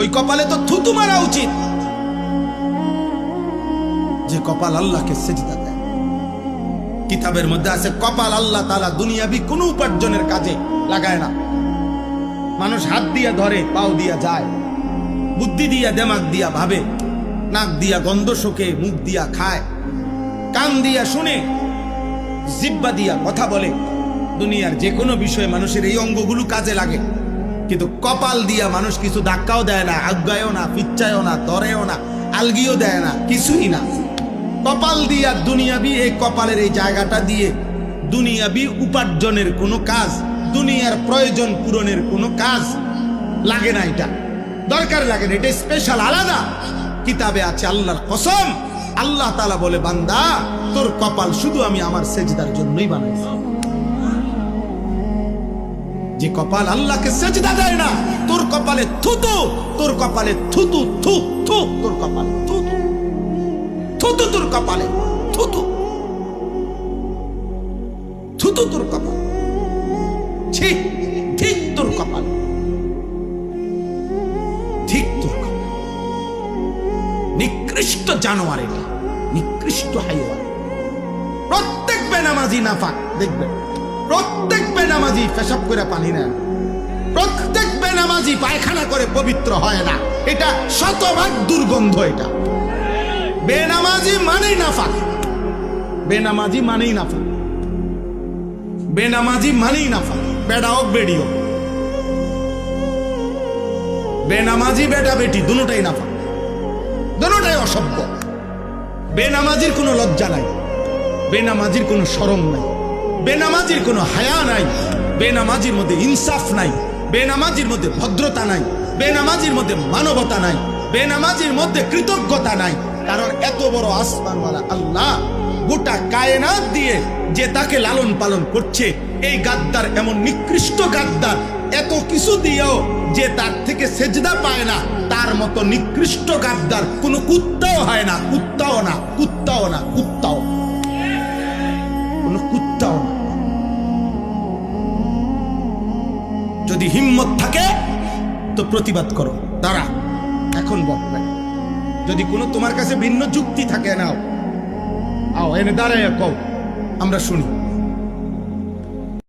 ওই কপালে তো থুতু মারা উচিত, যে কপাল আল্লাহকে সেজদা দেয়। কিতাবের মধ্যে আছে কপাল আল্লাহ তাআলা দুনিয়াবি কোনো উপার্জনের কাজে লাগায় না। মানুষ হাত দিয়া ধরে, পাও দিয়া যায়, বুদ্ধি দিয়া দেমাগ দিয়া ভাবে, নাক দিয়া গন্ধ শোকে, মুখ দিয়া খায়, কান দিয়া শুনে, জিহ্বা দিয়া কথা বলে। দুনিয়ার যে কোনো বিষয়ে মানুষের এই অঙ্গগুলো কাজে লাগে, কিন্তু কপাল দিয়া মানুষ কিছু ধাক্কাও দেয় না, আজ্ঞায়ও না, পিচ্ছায়ও না, ধরেও না, আলগিও দেয় না, কিছুই না। কপাল দিয়া দুনিয়াবি এই কপালের এই জায়গাটা দিয়ে দুনিয়াবি উপার্জনের কোনো কাজ, দুনিয়ার প্রয়োজন পূরণের কোনো কাজ লাগে না, এটা দরকার লাগে না, এটা স্পেশাল আলাদা। কিতাবে আছে আল্লাহর কসম, আল্লাহ তাআলা বলে, বান্দা তোর কপাল শুধু আমি আমার সেজদার জন্যই বানাইছি। যে কপাল আল্লাহকে সেজদা দেয় না, তোর কপালে থুতু, তোর কপালে থুতু, থু থু, তোর কপালে থুতু, থুতু, তোর কপালে থুতু, থুতু, তোর কপাল, ঠিক ঠিক তোর কপাল, ঠিক তোর কপাল। নিকৃষ্ট জানোয়ার এটা, নিকৃষ্ট হাইওয়ান। প্রত্যেক বেনামাজি নাফাক দেখবেন, প্রত্যেক বেনামাজি পেশাব করে পানি নেয়, প্রত্যেক বেনামাজি পায়খানা করে পবিত্র হয় না, এটা শতভাগ দুর্গন্ধ। এটা বেনামাজি মানেই নাফাক, বেনামাজি মানেই নাফাক, বেনামাজি মানেই নাফাক। বেড়া হোক বেড়ি হোক, বেনামাজি বেটা বেটি দুটোটাই নাফাক, দুটোটাই অসভ্য। বেনামাজির কোনো লজ্জা নাই, বেনামাজির কোনো শরম নাই, বেনামাজির কোনো হায়া নাই, বেনামাজির মধ্যে ইনসাফ নাই, বেনামাজির মধ্যে ভদ্রতা নাই, বেনামাজির মধ্যে মানবতা নাই, বেনামাজির মধ্যে কৃতজ্ঞতা নাই। কারণ এত বড় আসমানওয়ালা আল্লাহ গোটা কায়নাত দিয়ে যে তাকে লালন পালন করছে, এই গাদ্দার এমন নিকৃষ্ট গাদ্দার, এত কিছু দিয়েও যে তার থেকে সেজদা পায় না, তার মতো নিকৃষ্ট গাদ্দার কোনো কুত্তাও হয় না, কুত্তাও না, কুত্তাও না, কুত্তাও, কোনো কুত্তাও না। যদি হিম্মত থাকে তো প্রতিবাদ করো, দাঁড়া এখন বলবে। যদি কোনো তোমার কাছে ভিন্ন যুক্তি থাকে, নাও আও, এনে দাঁড়ায় কও, আমরা শুনি।